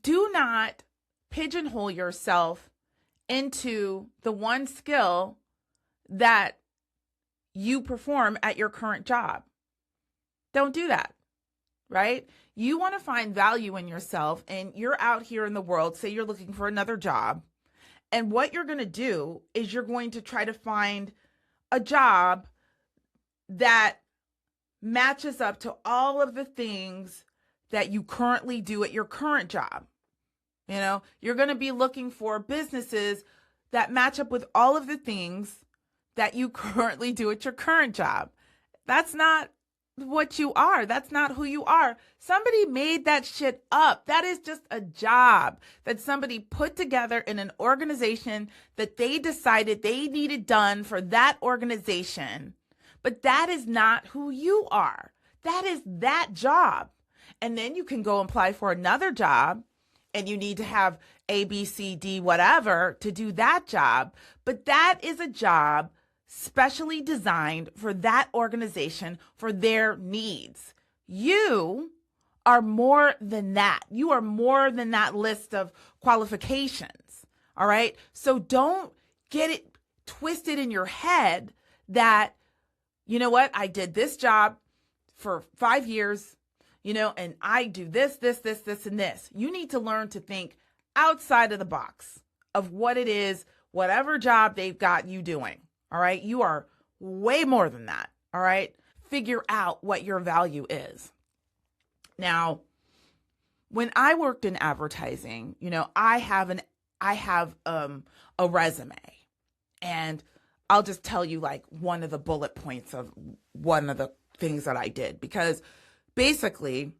Do not pigeonhole yourself into the one skill that you perform at your current job. Don't do that, right? You want to find value in yourself, and you're out here in the world, say you're looking for another job. And what you're going to do is you're going to try to find a job that matches up to all of the things that you currently do at your current job. You know, you're going to be looking for businesses that match up with all of the things that you currently do at your current job. That's not what you are. That's not who you are. Somebody made that shit up. That is just a job that somebody put together in an organization that they decided they needed done for that organization. But that is not who you are. That is that job. And then you can go apply for another job, and you need to have A, B, C, D, whatever to do that job. But that is a job specially designed for that organization, for their needs. You are more than that. You are more than that list of qualifications. All right. So don't get it twisted in your head that, you know what, I did this job for 5 years, you know, and I do this, and this. You need to learn to think outside of the box of what it is, whatever job they've got you doing. All right. You are way more than that. All right. Figure out what your value is. Now, when I worked in advertising, you know, I have a resume, and I'll just tell you like one of the bullet points of one of the things that I did, because basically,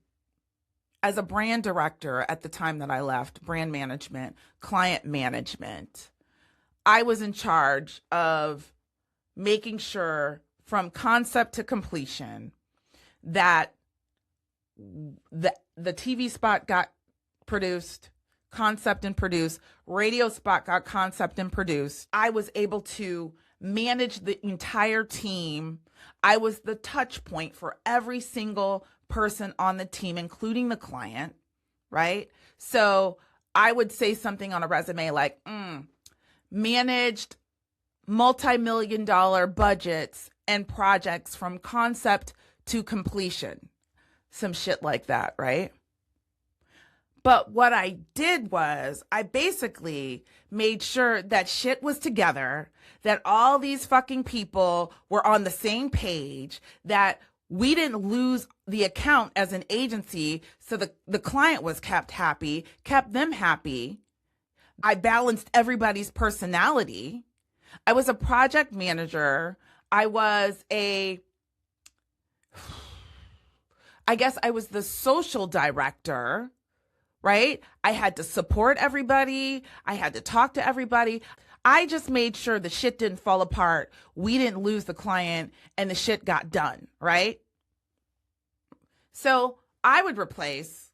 as a brand director at the time that I left, brand management, client management, I was in charge of making sure from concept to completion that the TV spot got produced, concept and produced, radio spot got concept and produced. I was able to manage the entire team. I was the touch point for every single person on the team, including the client, right? So I would say something on a resume like, managed multi-million-dollar budgets and projects from concept to completion. Some shit like that, right? But what I did was I basically made sure that shit was together, that all these fucking people were on the same page, that we didn't lose the account as an agency, so the client was kept happy, kept them happy. I balanced everybody's personality. I was a project manager. I guess I was the social director, right? I had to support everybody. I had to talk to everybody. I just made sure the shit didn't fall apart. We didn't lose the client, and the shit got done, right? So I would replace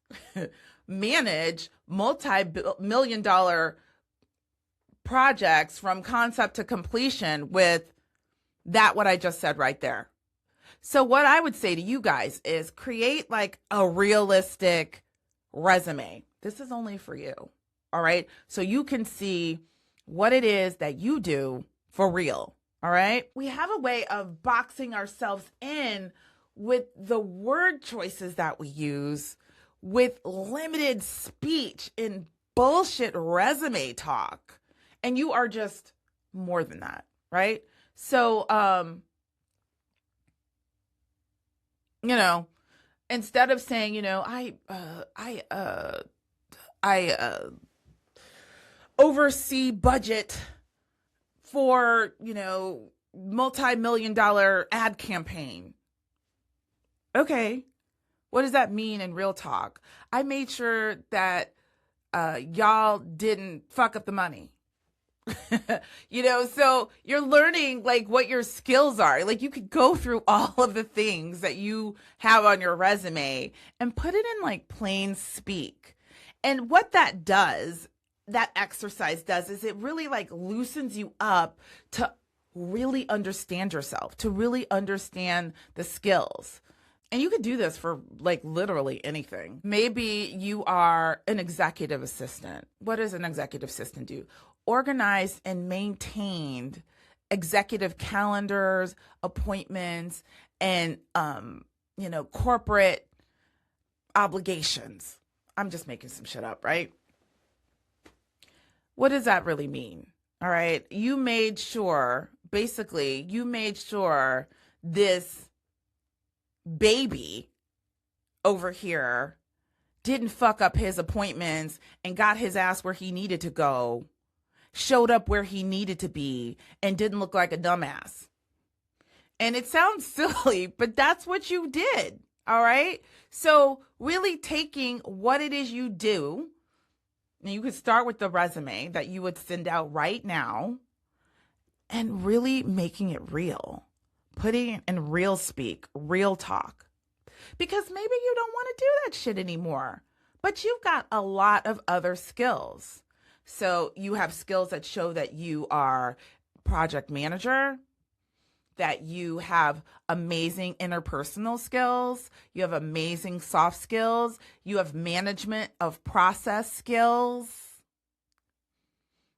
manage multi-million-dollar projects from concept to completion with that, what I just said right there. So what I would say to you guys is create like a realistic resume. This is only for you. All right. So you can see what it is that you do for real. All right. We have a way of boxing ourselves in with the word choices that we use, with limited speech in bullshit resume talk. And you are just more than that, right? So, you know, instead of saying, you know, I oversee budget for, you know, multi-million-dollar ad campaign. Okay, what does that mean in real talk? I made sure that y'all didn't fuck up the money. You know, so you're learning like what your skills are. Like you could go through all of the things that you have on your resume and put it in like plain speak. And what that does, that exercise does, is it really like loosens you up to really understand yourself, to really understand the skills. And you could do this for like literally anything. Maybe you are an executive assistant. What does an executive assistant do? Organized and maintained executive calendars, appointments, and corporate obligations. I'm just making some shit up, right? What does that really mean? All right. You made sure this baby over here didn't fuck up his appointments and got his ass where he needed to go, showed up where he needed to be, and didn't look like a dumbass. And it sounds silly, but that's what you did. All right. So really taking what it is you do, and you could start with the resume that you would send out right now, and really making it real, putting it in real speak, real talk. Because maybe you don't want to do that shit anymore, but you've got a lot of other skills. So you have skills that show that you are project manager, that you have amazing interpersonal skills, you have amazing soft skills, you have management of process skills,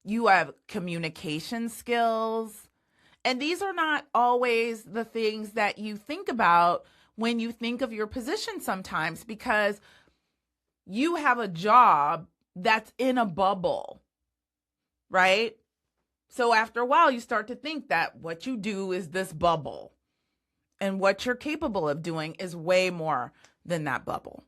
you have communication skills. And these are not always the things that you think about when you think of your position sometimes, because you have a job that's in a bubble, right? So after a while, you start to think that what you do is this bubble, and what you're capable of doing is way more than that bubble.